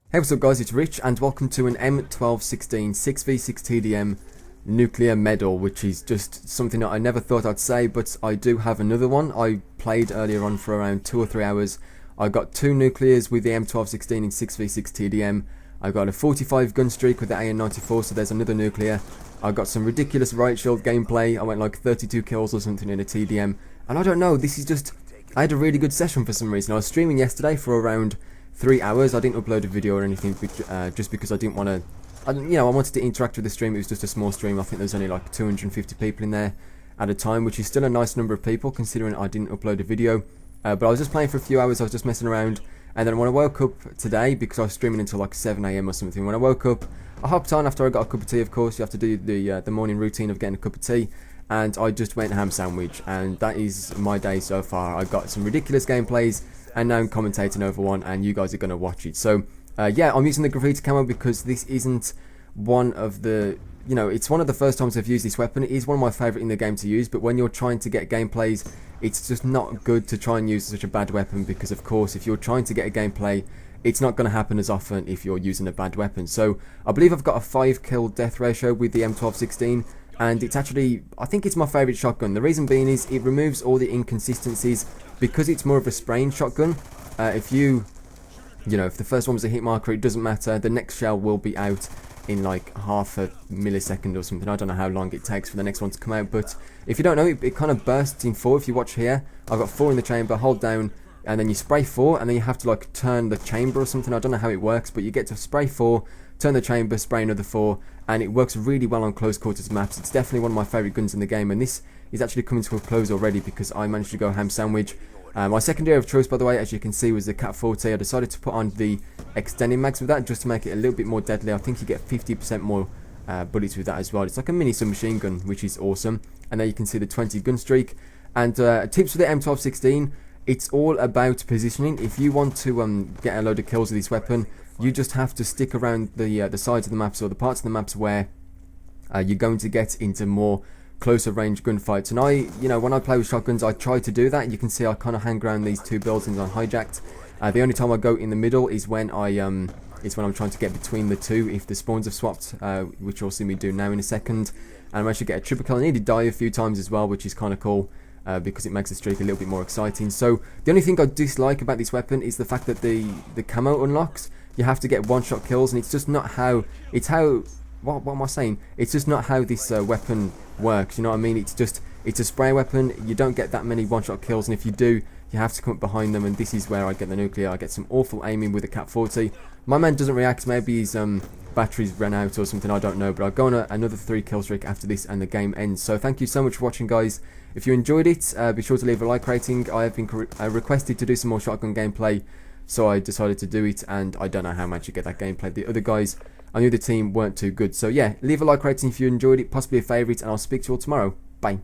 Hey, what's up guys, it's Rich and welcome to an M1216 6v6 TDM nuclear medal, which is just something that I never thought I'd say, but I do have another one. I played earlier on for around 2 or 3 hours. I got 2 nuclears with the M1216 in 6v6 TDM. I got a 45 gun streak with the AN94, so there's another nuclear. I got some ridiculous riot shield gameplay. I went like 32 kills or something in a TDM, and I don't know, this is just, I had a really good session for some reason. I was streaming yesterday for around 3 hours. I didn't upload a video or anything, just because I didn't want to, I wanted to interact with the stream. It was just a small stream. I think there was only like 250 people in there at a time, which is still a nice number of people considering I didn't upload a video. But I was just playing for a few hours. I was just messing around, and then when I woke up today, because I was streaming until like 7 AM or something, when I woke up, I hopped on after I got a cup of tea. Of course, you have to do the morning routine of getting a cup of tea, and I just went ham sandwich, and that is my day so far. I got some ridiculous gameplays, and now I'm commentating over one, and you guys are going to watch it. So yeah, I'm using the graffiti camo because this isn't one of the, it's one of the first times I've used this weapon. It is one of my favourite in the game to use, but when you're trying to get gameplays, it's just not good to try and use such a bad weapon, because of course if you're trying to get a gameplay, it's not going to happen as often if you're using a bad weapon. So I believe I've got a 5 kill death ratio with the M1216, and it's actually, I think it's my favourite shotgun. The reason being is it removes all the inconsistencies, because it's more of a spraying shotgun. If the first one was a hit marker, it doesn't matter, the next shell will be out in like half a millisecond or something. I don't know how long it takes for the next one to come out, but if you don't know, it kind of bursts in 4. If you watch here, I've got 4 in the chamber, hold down, and then you spray 4, and then you have to like turn the chamber or something. I don't know how it works, but you get to spray 4, turn the chamber, spray another 4, and it works really well on close quarters maps. It's definitely one of my favourite guns in the game, and this is actually coming to a close already because I managed to go ham sandwich. My secondary of choice, by the way, as you can see, was the Cat 40. I decided to put on the extending mags with that just to make it a little bit more deadly. I think you get 50% more bullets with that as well. It's like a mini submachine gun, which is awesome. And there you can see the 20 gun streak. And tips for the M1216, it's all about positioning. If you want to get a load of kills with this weapon, you just have to stick around the sides of the maps, or the parts of the maps where you're going to get into more closer range gunfights. And when I play with shotguns, I try to do that. You can see I kind of hang around these 2 buildings on hijacked. The only time I go in the middle is when I'm trying to get between the 2 if the spawns have swapped, which you'll see me do now in a second. And I managed to get a triple kill. I needed to die a few times as well, which is kind of cool, because it makes the streak a little bit more exciting. So the only thing I dislike about this weapon is the fact that the camo unlocks. You have to get one-shot kills, and it's just not how, what am I saying? It's just not how this weapon works, you know what I mean? It's a spray weapon. You don't get that many one-shot kills, and if you do, you have to come up behind them, and this is where I get the nuclear. I get some awful aiming with the Cat 40. My man doesn't react. Maybe his batteries ran out or something, I don't know, but I'll go on another 3 kill streak after this and the game ends. So thank you so much for watching, guys. If you enjoyed it, be sure to leave a like rating. I have been requested to do some more shotgun gameplay, so I decided to do it, and I don't know how much you get that gameplay. The other guys on the other team weren't too good. So yeah, leave a like rating if you enjoyed it, possibly a favourite, and I'll speak to you all tomorrow. Bye.